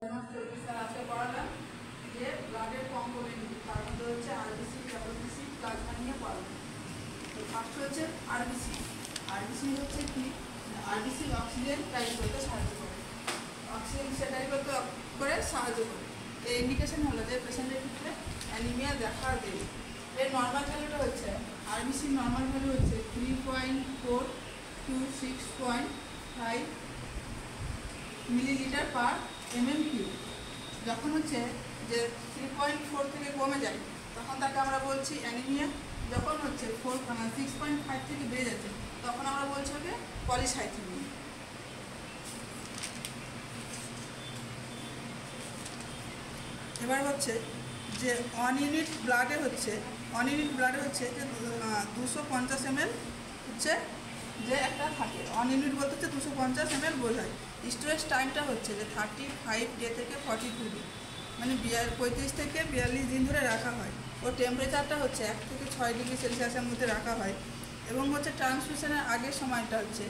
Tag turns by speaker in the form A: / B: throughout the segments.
A: আজকে পড়ালাম যে ব্লাডের কম্পোনেন্ট, তার মধ্যে হচ্ছে আরবিসি, ডাব্লিউবিসি, প্লাজমা নিয়ে পড়ালাম। তো ফার্স্ট হচ্ছে আরবিসি। আরবিসি হচ্ছে কি? আরবিসি অক্সিজেন টাইপ করতে সাহায্য করে, অক্সিজেন সেটাই করতে করে সাহায্য করে। এর ইন্ডিকেশন হলো যে পেশেন্টের ক্ষেত্রে অ্যানিমিয়া দেখা দেবে। এর নর্মাল ভ্যালুটা হচ্ছে, আরবিসির নর্মাল ভ্যালু হচ্ছে 3.4 to 6.5 মিলিলিটার পার mm3। যখন হচ্ছে যে 3.4 থেকে কমে যায় তখন তাকে আমরা বলছি অ্যানিমিয়া। যখন হচ্ছে 6.5 থেকে বেড়ে যাচ্ছে তখন আমরা বলছি ওকে পলিসাইথেমিয়া। এবার হচ্ছে যে অন ইউনিট ব্লাডে হচ্ছে যে 250 ml হচ্ছে যে একটা থাকে। অন ইউনিট বলতে হচ্ছে 250 ml বোঝায়। স্টোরেজ টাইমটা হচ্ছে যে 35 ডে থেকে 42 ডে, মানে 35 থেকে 42 দিন ধরে রাখা হয়। ও টেম্পারেচারটা হচ্ছে 1 থেকে 6 ডিগ্রি সেলসিয়াসের মধ্যে রাখা হয়। এবং হচ্ছে ট্রান্সফিউশনের আগের সময়টা হচ্ছে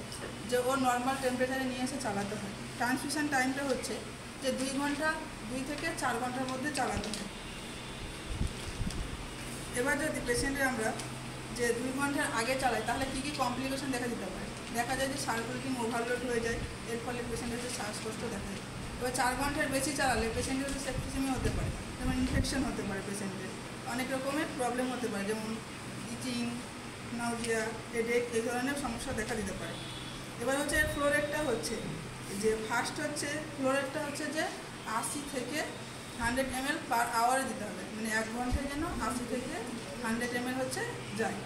A: যে ও নর্মাল টেম্পারেচারে নিয়ে এসে চালাতে হয়। ট্রান্সফিউশন টাইমটা হচ্ছে যে 2 থেকে 4 ঘন্টার মধ্যে চালাতে হয়। এবার যদি পেশেন্টের আমরা যে 2 ঘন্টার আগে চালাই তাহলে কী কী কমপ্লিকেশন দেখা দিতে পারে? দেখা যায় যে সার্কুলেটিং ওভারলোড হয়ে যায়, এর ফলে পেশেন্টের হচ্ছে শ্বাসকষ্ট দেখা যায়। এবার 4 ঘন্টার বেশি চালালে পেশেন্টের হচ্ছে সেপ্টিসেমিয়া হতে পারে, যেমন ইনফেকশন হতে পারে, পেশেন্টের অনেক রকমের প্রবলেম হতে পারে, যেমন ইচিং, নাউজিয়া, হেডেক, এই ধরনের সমস্যা দেখা দিতে পারে। এবার হচ্ছে ফ্লো রেটটা হচ্ছে যে ফার্স্ট হচ্ছে ফ্লো রেটটা হচ্ছে যে 80 থেকে 100 ml পার আওয়ারে দিতে হবে, মানে 1 ঘন্টায় যেন 80 থেকে 100 ml হচ্ছে যায়।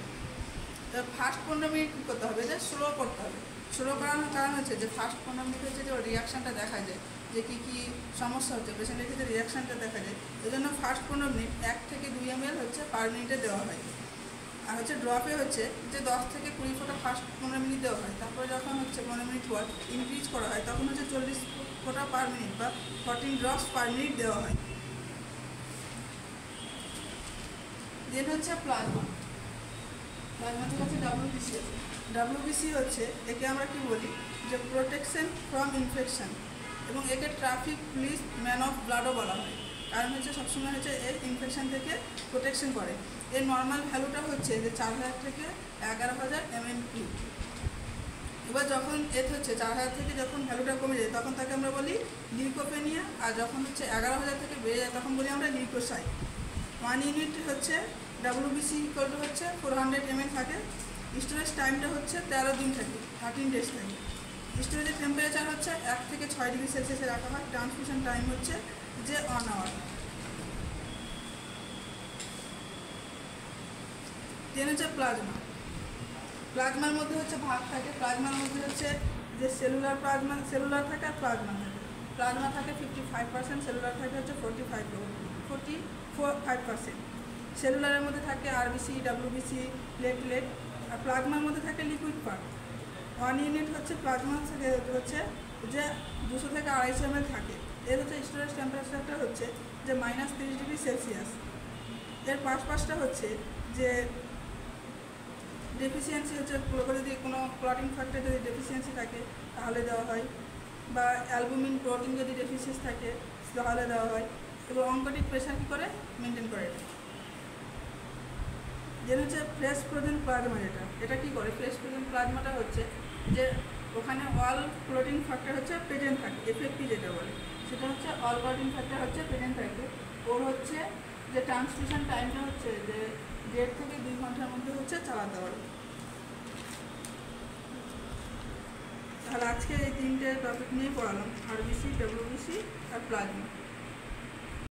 A: তো ফার্স্ট 15 মিনিট কী করতে হবে? যে স্লো করতে হবে। স্লো করানোর কারণ হচ্ছে যে ফার্স্ট 15 মিনিট হচ্ছে যে ওর রিয়াকশানটা দেখা যায়, যে কী কী সমস্যা হচ্ছে পেশেন্টের ক্ষেত্রে রিয়াকশানটা দেখা যায়। এই জন্য ফার্স্ট 15 মিনিট 1 থেকে 2 ml হচ্ছে পার মিনিটে দেওয়া হয়। আর হচ্ছে ড্রপে হচ্ছে যে 10 থেকে 20 ফোঁটা ফার্স্ট 15 মিনিট দেওয়া হয়। তারপরে যখন হচ্ছে 15 মিনিট পর ইনক্রিজ করা হয় তখন হচ্ছে 40 ফোঁটা পার মিনিট বা 14 ড্রপস পার মিনিট দেওয়া হয়। দেন হচ্ছে প্লাজমা থেকে হচ্ছে ডাব্লিউবিসি হচ্ছে একে আমরা কি বলি যে প্রোটেকশন ফ্রম ইনফেকশন, এবং একে ট্রাফিক পুলিশ ম্যান অফ ব্লাডও বলা হয়, কারণ হচ্ছে সবসময় হচ্ছে এর ইনফেকশন থেকে প্রোটেকশন করে। এর নর্মাল ভ্যালুটা হচ্ছে যে 4000 থেকে 11000 mm3। এবার যখন হচ্ছে 4000 থেকে যখন ভ্যালুটা কমে যায় তখন তাকে আমরা বলি লিউকোপেনিয়া, আর যখন হচ্ছে 11000 থেকে বেড়ে যায় তখন বলি আমরা লিউকোসাইট। 1 ইউনিট হচ্ছে ডাব্লিউবিসি ইকুয়াল টু হচ্ছে 400 ml থাকে। স্টোরেজ টাইমটা হচ্ছে 13 দিন থাকে, 13 ডেজ থাকে। স্টোরেজের টেম্পারেচার হচ্ছে 1 থেকে 6 ডিগ্রি সেলসিয়াসে রাখা হয়। ট্রান্সমিশন টাইম হচ্ছে যে 1 আওয়ার। দেন হচ্ছে প্লাজমার মধ্যে হচ্ছে ভাগ থাকে। প্লাজমার মধ্যে হচ্ছে যে সেলুলার থাকে আর প্লাজমা থাকে। প্লাজমা থাকে 55%, সেলুলার থাকে হচ্ছে 45%। সেলুলারের মধ্যে থাকে আরবিসি, ডাব্লিউবিসি, প্লেটলেট, আর প্লাজমার মধ্যে থাকে লিকুইড পার্ট। 1 ইউনিট হচ্ছে প্লাজমা থেকে হচ্ছে যে 200 থেকে 250 ml থাকে। এর হচ্ছে স্টোরেজ টেম্পারেচারটা হচ্ছে যে -30 ডিগ্রি সেলসিয়াস। এর পাশটা হচ্ছে যে ডেফিসিয়েন্সি হচ্ছে যদি কোনো ক্লটিং ফ্যাক্টর যদি ডেফিসিয়েন্সি থাকে তাহলে দেওয়া হয়, বা অ্যালবুমিন প্রোটিন যদি ডেফিসিয়েন্সি থাকে তাহলে দেওয়া হয়। এবং অঙ্কটিক প্রেশার কী করে মেনটেন করে এটা। যেটা হচ্ছে ফ্রেশ ফ্রোজেন প্লাজমা, এটা কী করে? ফ্রেশ ফ্রোজেন প্লাজমাটা হচ্ছে যে ওখানে অল ক্লটিং ফ্যাক্টর হচ্ছে প্রেজেন্ট থাকে, এফএপি যেটা বলে, সেটা হচ্ছে অল ক্লটিং ফ্যাক্টর হচ্ছে প্রেজেন্ট থাকে। ওর হচ্ছে যে ট্রান্সমিশন টাইমটা হচ্ছে যে 1.5 থেকে 2 ঘন্টার মধ্যে হচ্ছে চালাতে পারবে। তাহলে আজকে এই 3টে টপিক নিয়ে পড়ালাম, আরবিসি, ডাব্লিউবিসি আর প্লাজমা।